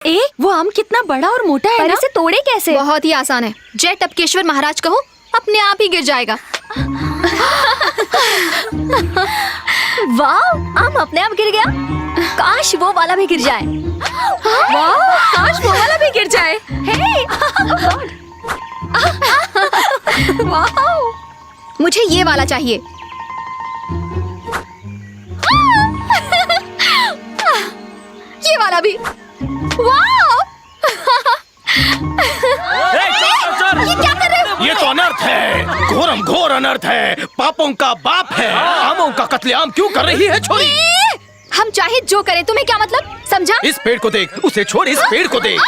वो आम कितना बड़ा और मोटा है पर ना? इसे तोड़े कैसे? बहुत ही आसान है। जय टपकेश्वर महाराज कहो, अपने आप ही गिर जाएगा। वाह, आम अपने आप गिर गया। काश वो वाला भी गिर जाए। वाह, काश वो वाला भी गिर जाए। हे! वाह, मुझे ये वाला चाहिए। ये वाला भी। वाह! ये क्या कर रहे हो? ये तो अनर्थ है, घोरम घोर अनर्थ है, पापों का बाप है। आमों का कत्लेआम क्यों कर रही है छोरी? हम चाहे जो करें, तुम्हें क्या मतलब? समझा? इस पेड़ को देख, उसे छोड़, इस पेड़ को देख।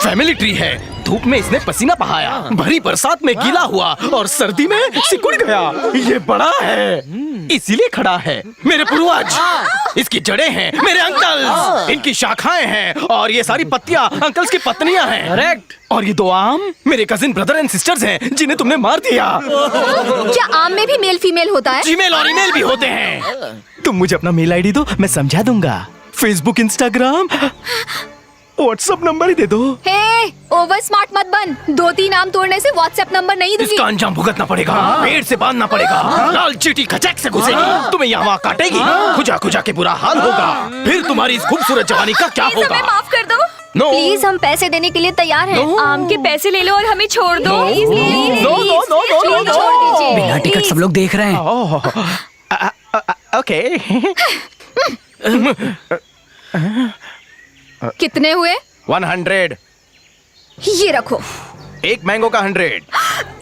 फैमिली ट्री है। धूप में इसने पसीना बहाया, भरी बरसात में गीला हुआ और सर्दी में सिकुड़ गया। ये बड़ा है, इसीलिए खड़ा है। मेरे पूर्वज, इसकी जड़ें हैं मेरे अंकल, इनकी शाखाएं हैं और ये सारी पत्तियां अंकल्स की पत्नियां हैं। करेक्ट। और ये दो आम मेरे कजिन ब्रदर एंड सिस्टर्स हैं जिन्हें तुमने मार दिया। क्या आम में भी मेल फीमेल होता है? जीमेल और ईमेल भी होते हैं। तुम मुझे अपना मेल आईडी दो, मैं समझा दूंगा। फेसबुक, इंस्टाग्राम, व्हाट्सएप नंबर ही दे दो। हे, ओवर स्मार्ट मत बन। 2-3 आम तोड़ने से व्हाट्सएप नंबर नहीं दूंगी। इसका अंजाम भुगतना पड़ेगा। पेड़ से बांधना पड़ेगा। लाल चींटी खचैक से घुसेगी, तुम्हें यहाँ वहाँ काटेगी, खुजा खुजा के बुरा हाल होगा। फिर तुम्हारी इस खूबसूरत जवानी का क्या होगा? हमें माफ कर दो। नो, प्लीज, हम पैसे देने के लिए तैयार हैं। No. आम के पैसे ले लो और हमें छोड़ दो। No. Please, please, No, no, no, no, no, no. छोड़ दीजिए। बिना टिकट सब लोग देख रहे हैं। ओके। कितने हुए? 100। ये रखो। एक मैंगो का 100।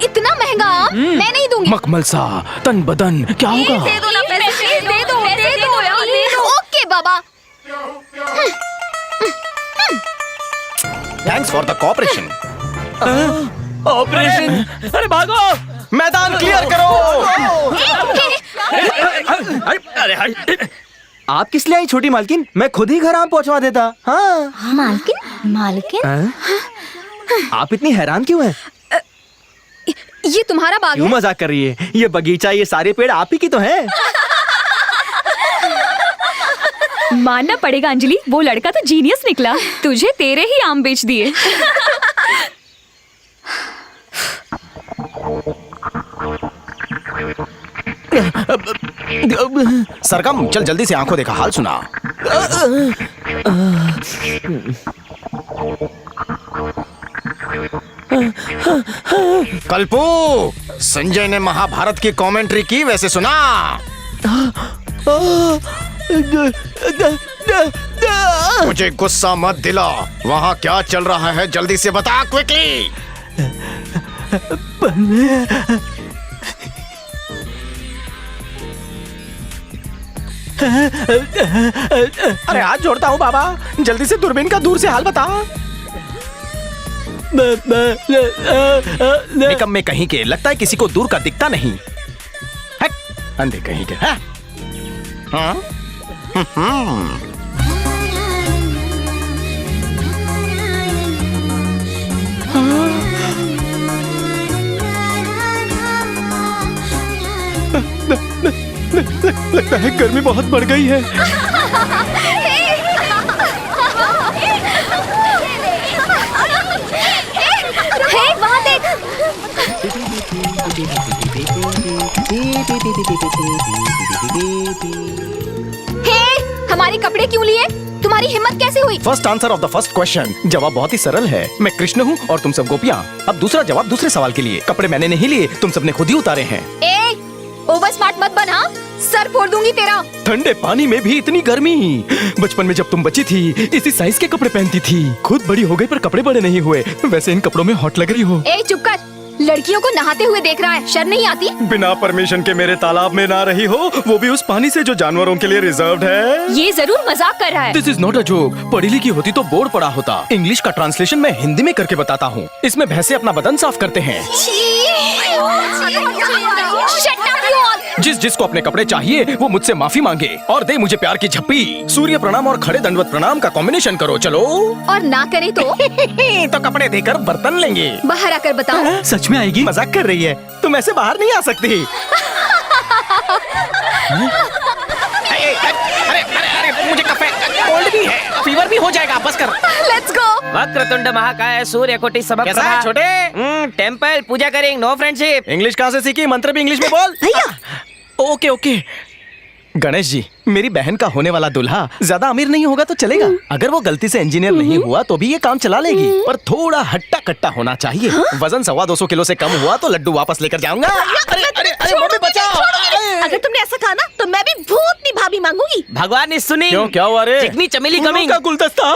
इतना महंगा आम मैं नहीं दूंगी। मखमल सा तन बदन क्या होगा? दे दो ना पैसे, दे दो यार, दे दो। Okay Baba. Thanks for the cooperation. Operation. अरे भागो। मैदान क्लियर करो। आप किस लिए आई छोटी मालकिन? मैं खुद ही घर आम पहुंचवा देता। हाँ। मालकिन? मालकिन? आप इतनी हैरान क्यों हैं? ये तुम्हारा बाग क्यों है? मजाक कर रही है? ये बगीचा, ये सारे पेड़ आप ही की तो हैं। मानना पड़ेगा अंजलि, वो लड़का तो जीनियस निकला। तुझे तेरे ही आम बेच दिए। सरगम, चल जल्दी से आंखों देखा हाल सुना। कल्पू, संजय ने महाभारत की कमेंट्री की, वैसे सुना? मुझे गुस्सा मत दिला। वहाँ क्या चल रहा है जल्दी से बता, क्विकली। अरे हाथ जोड़ता हूँ बाबा, जल्दी से दूरबीन का दूर से हाल बता। निकम्मे कहीं के, लगता है किसी को दूर का दिखता नहीं। हट, अंधे कहीं के। हाँ? लगता है गर्मी बहुत बढ़ गई है। हे, वहाँ देख। हे, हमारे कपड़े क्यों लिए? तुम्हारी हिम्मत कैसे हुई? First answer of the first question. जवाब बहुत ही सरल है। मैं कृष्ण हूँ और तुम सब गोपियाँ। अब दूसरा जवाब दूसरे सवाल के लिए। कपड़े मैंने नहीं लिए, तुम सबने खुद ही उतारे हैं। ए, ओवर स्मार्ट मत बन। हाँ, सर फोड़ दूंगी तेरा। ठंडे पानी में भी इतनी गर्मी। बचपन में जब तुम बची थी, इसी साइज के कपड़े पहनती थी। खुद बड़ी हो गई पर कपड़े बड़े नहीं हुए। वैसे इन कपड़ों में हॉट लग रही हो। ए, चुप कर। लड़कियों को नहाते हुए देख रहा है, शर्म नहीं आती? बिना परमिशन के मेरे तालाब में ना रही हो, वो भी उस पानी से जो जानवरों के लिए रिजर्व्ड है। ये जरूर मजाक कर रहा है। This is not a joke. पढ़ी लिखी होती तो बोर्ड पढ़ा होता। इंग्लिश का ट्रांसलेशन मैं हिंदी में करके बताता हूँ। इसमें भैंसे अपना बदन साफ करते हैं। Shut up you all! जिस जिसको अपने कपड़े चाहिए वो मुझसे माफी मांगे और दे मुझे प्यार की झप्पी। सूर्य प्रणाम और खड़े दंडवत प्रणाम का कॉम्बिनेशन करो। चलो। और ना करे तो? तो कपड़े देकर बर्तन लेंगे। बाहर आकर बताओ। सच में आएगी? मजाक कर रही है, तुम ऐसे बाहर नहीं आ सकती। अरे मुझे कफ है, कोल्ड भी है, फीवर भी हो जाएगा, बस कर। Let's go. वक्रतुंड महाकाय सूर्यकोटि कैसा है समप्रभा। छोटे? टेंपल पूजा करेंगे, नो फ्रेंडशिप। इंग्लिश कहाँ से सीखी? मंत्र भी इंग्लिश में बोल। भैया। Okay okay. गणेश जी, मेरी बहन का होने वाला दूल्हा ज्यादा अमीर नहीं होगा तो चलेगा। अगर वो गलती से इंजीनियर नहीं हुआ तो भी ये काम चला लेगी, पर थोड़ा हट्टा कट्टा होना चाहिए। वजन 250 किलो से कम हुआ तो लड्डू वापस लेकर जाऊंगा। अरे अरे अरे मम्मी बचाओ। अगर तुमने ऐसा कहा ना तो मैं भी भूतनी भाभी मांगूंगी। भगवान ने सुनी। क्यों, क्या हुआ रे? चिकनी चमेली फूलों कमिंग। का गुलदस्ता।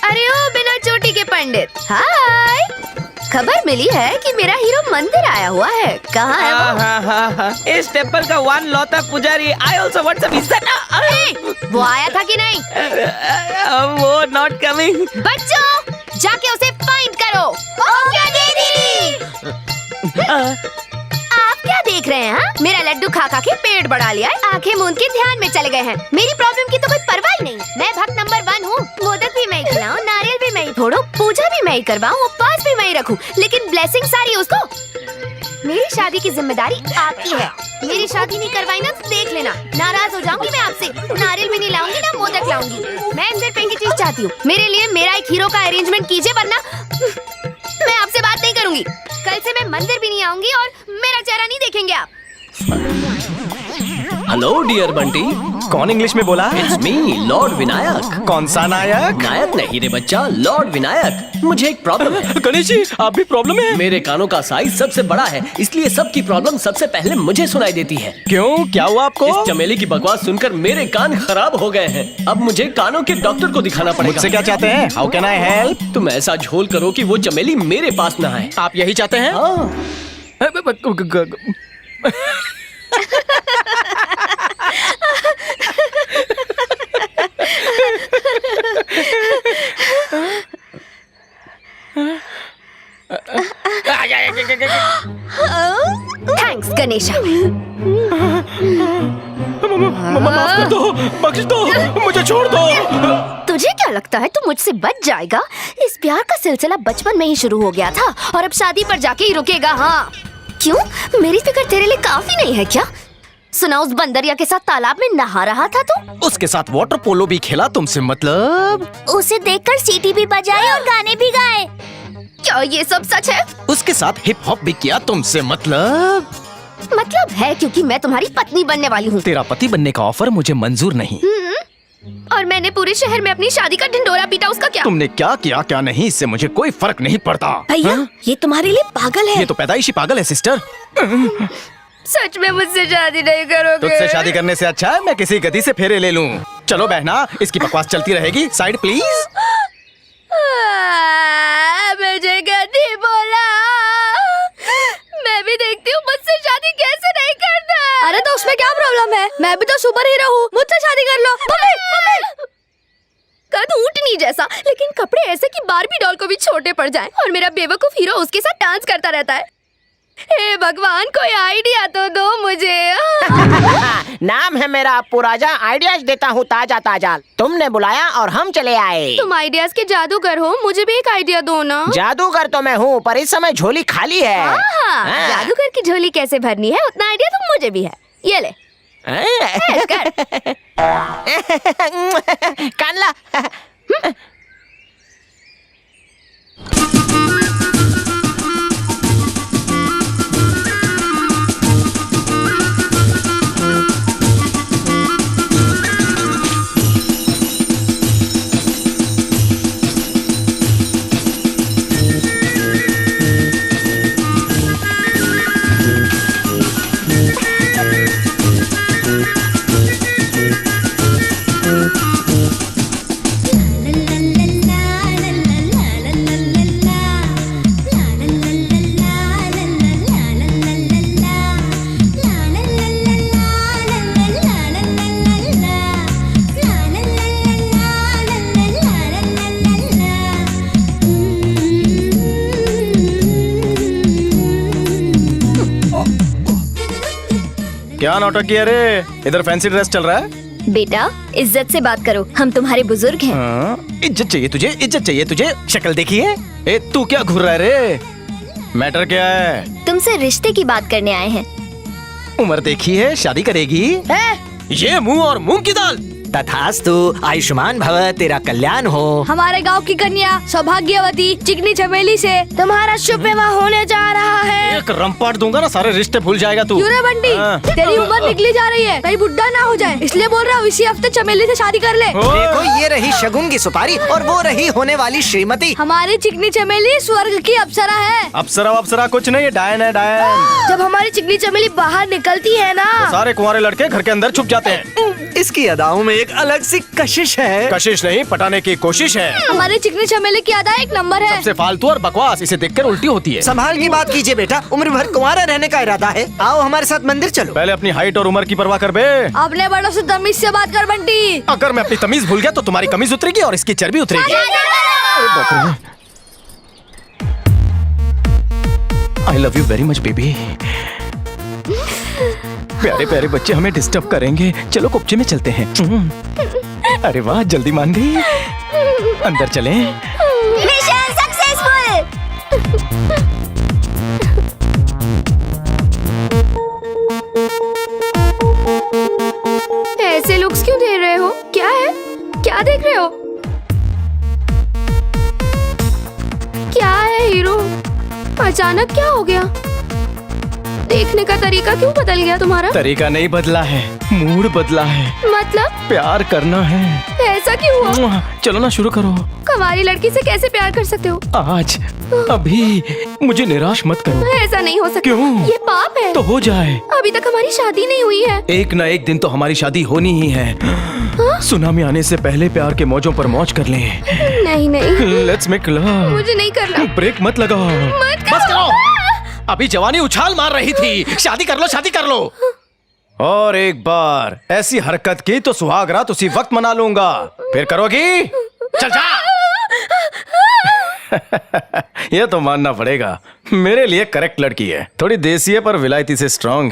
अरे ओ बिना चोटी के पंडित, हाय। खबर मिली है कि मेरा हीरो मंदिर आया हुआ है। कहाँ है वो? इस टेंपल का वन लौता पुजारी। आई ऑल्सो वांट सम इज्जत। वो आया था कि नहीं? वो नॉट कमिंग। बच्चों, जाके उसे फाइंड करो। ओके दीदी। आप क्या देख रहे हैं? हाँ? मेरा लड्डू खा खा के पेट बढ़ा लिया है, आंखें मूंद के ध्यान में चले गए हैं। मेरी प्रॉब्लम की तो कोई परवाह ही नहीं। मैं भक्त नंबर 1 हूँ। मोदक भी मैं ही खिलाऊं, नारियल भी मैं ही फोड़ूं, पूजा भी मैं ही करवाऊं, उपवास भी मैं ही रखूं, लेकिन ब्लेसिंग सारी उसको। मेरी शादी की जिम्मेदारी आपकी है। मेरी शादी नहीं करवाई ना तो देख लेना, नाराज हो जाऊंगी मैं आपसे। नारियल भी नहीं लाऊंगी ना मोदक लाऊंगी। मैं सिर्फ एक ही चीज चाहती हूँ, मेरे लिए मेरा एक हीरो का अरेंजमेंट कीजिए, वरना मैं आपसे बात नहीं करूंगी। कल से मैं मंदिर भी नहीं आऊंगी और मेरा चेहरा नहीं देखेंगे आप। Hello dear Bunty. कौन इंग्लिश में बोला? It's me lord Vinayak. कौन सा नायक? नायक नहीं रे बच्चा, लॉर्ड विनायक। मुझे एक प्रॉब्लम है। गणेश जी, आप भी प्रॉब्लम है? मेरे कानों का साइज सबसे बड़ा है, इसलिए सबकी प्रॉब्लम सबसे पहले मुझे सुनाई देती है। क्यों, क्या हुआ आपको? इस चमेली की बकवास सुनकर मेरे कान खराब हो गए हैं। अब मुझे कानों के डॉक्टर को दिखाना पड़ेगा। मुझसे क्या चाहते हैं? How can I help? तुम ऐसा झोल करो कि वो चमेली मेरे पास ना आए। आप यही चाहते हैं? हाँ। थैंक्स गणेशा। माफ कर दो, बख्श दो, मुझे छोड़ दो। तुझे क्या लगता है तू मुझसे बच जाएगा? इस प्यार का सिलसिला बचपन में ही शुरू हो गया था और अब शादी पर जाके ही रुकेगा। हाँ क्यों, मेरी फिक्र तेरे लिए काफी नहीं है क्या? सुना उस बंदरिया के साथ तालाब में नहा रहा था तू? उसके साथ वाटर पोलो भी खेला तुमसे मतलब? उसे देखकर सीटी भी बजाई और गाने भी गाए। क्या ये सब सच है? उसके साथ हिप हॉप भी किया तुमसे मतलब? मतलब है, क्योंकि मैं तुम्हारी पत्नी बनने वाली हूँ। तेरा पति बनने का ऑफर मुझे मंजूर नहीं। और मैंने पूरे शहर में अपनी शादी का ढिंडोरा पीटा, उसका क्या? तुमने क्या किया क्या नहीं, इससे मुझे कोई फर्क नहीं पड़ता। भैया, ये तुम्हारे लिए पागल है। ये तो पैदाइशी पागल है सिस्टर। सच में मुझसे शादी नहीं करोगे? तुझसे शादी करने से अच्छा है मैं किसी गधी से फेरे ले लूं। चलो बहना, इसकी बकवास चलती रहेगी। Side please. मुझे गधी बोला। मैं भी देखती हूँ मुझसे शादी कैसे नहीं करता। अरे तो उसमें क्या प्रॉब्लम है? मैं भी तो सुपर हीरो हूँ, मुझसे शादी कर लो। कद ऊँटनी जैसा, लेकिन कपड़े ऐसे कि बार्बी डॉल को भी छोटे पड़ जाएं, और मेरा बेवकूफ हीरो उसके साथ डांस करता रहता है। हे भगवान, कोई आइडिया तो दो मुझे। नाम है मेरा अप्पू राजा, आइडियाज देता हूँ ताजा ताजा। तुमने बुलाया और हम चले आए। तुम आइडियाज के जादूगर हो, मुझे भी एक आइडिया दो ना। जादूगर तो मैं हूँ, पर इस समय झोली खाली है। हाँ। जादूगर की झोली कैसे भरनी है उतना आइडिया तो मुझे भी है। ये ले ऐश कर। कानला। क्या नाटक किया रे? इधर फैंसी ड्रेस चल रहा है? बेटा, इज्जत से बात करो, हम तुम्हारे बुजुर्ग हैं। हाँ, इज्जत चाहिए तुझे, इज्जत चाहिए तुझे। शक्ल देखी है? ए तू क्या घूर रहा है रे? मैटर क्या है? तुमसे रिश्ते की बात करने आए हैं। उम्र देखी है? शादी करेगी? ये मुंह और मूंग की दाल। तथास्तु, आयुष्मान भव, तेरा कल्याण हो। हमारे गांव की कन्या सौभाग्यवती चिकनी चमेली से तुम्हारा शुभ विवाह होने जा रहा है। एक रंपाट दूंगा ना, सारे रिश्ते भूल जाएगा तू। क्यों रे बंटी, हाँ। तेरी उम्र निकली जा रही है, कहीं बुढ़ा ना हो जाए, इसलिए बोल रहा हूँ इसी हफ्ते चमेली से शादी कर ले। देखो, ये रही शगुन की सुपारी और वो रही होने वाली श्रीमती। हमारी चिकनी चमेली स्वर्ग की अप्सरा है। अप्सरा कुछ नहीं, ये डायन है, डायन। जब हमारी चिकनी चमेली बाहर निकलती है ना, सारे कुंवारे लड़के घर के अंदर छुप जाते हैं। इसकी अदाओं में एक अलग सी कशिश है। कशिश नहीं, पटाने की कोशिश है। हमारी चिकनी चमेली की अदा एक नंबर है। सबसे फालतू और बकवास, इसे देखकर उल्टी होती है। संभाल की बात कीजिए बेटा, उम्र भर कुंवारा रहने का इरादा है। आओ हमारे साथ मंदिर चलो। पहले अपनी हाइट और उम्र की परवाह कर बे। अपने बड़ों से तमीज से बात कर बंटी। अगर मैं अपनी तमीज भूल गया तो तुम्हारी कमीज उतरेगी और इसकी चर्बी उतरेगी। I love you very much baby. प्यारे प्यारे बच्चे हमें डिस्टर्ब करेंगे, चलो कुप्चे में चलते हैं। अरे वाह, जल्दी मान गई। अंदर चलें। Mission successful. ऐसे लुक्स क्यों दे रहे हो? क्या है? क्या देख रहे हो? क्या है हीरो? अचानक क्या हो गया? देखने का तरीका क्यों बदल गया तुम्हारा? तरीका नहीं बदला है, मूड बदला है। मतलब प्यार करना है। ऐसा क्यों हुआ? चलो ना, शुरू करो। हमारी लड़की से कैसे प्यार कर सकते हो? आज, अभी मुझे निराश मत करो। ऐसा नहीं हो सकता। क्यों? ये पाप है। तो हो जाए। अभी तक हमारी शादी नहीं हुई है। एक न एक दिन तो हमारी शादी होनी ही है। सुनामी आने से पहले प्यार के मौजों पर मौज कर लें। नहीं नहीं, लेट्स मेक लव। मुझे नहीं करना। ब्रेक मत लगाओ। मत बस करो। अभी जवानी उछाल मार रही थी। शादी कर लो, शादी कर लो। और एक बार ऐसी हरकत की तो सुहाग रात उसी वक्त मना लूंगा। फिर करोगी? चल जा। ये तो मानना पड़ेगा, मेरे लिए करेक्ट लड़की है। थोड़ी देसी है पर विलायती से स्ट्रांग है।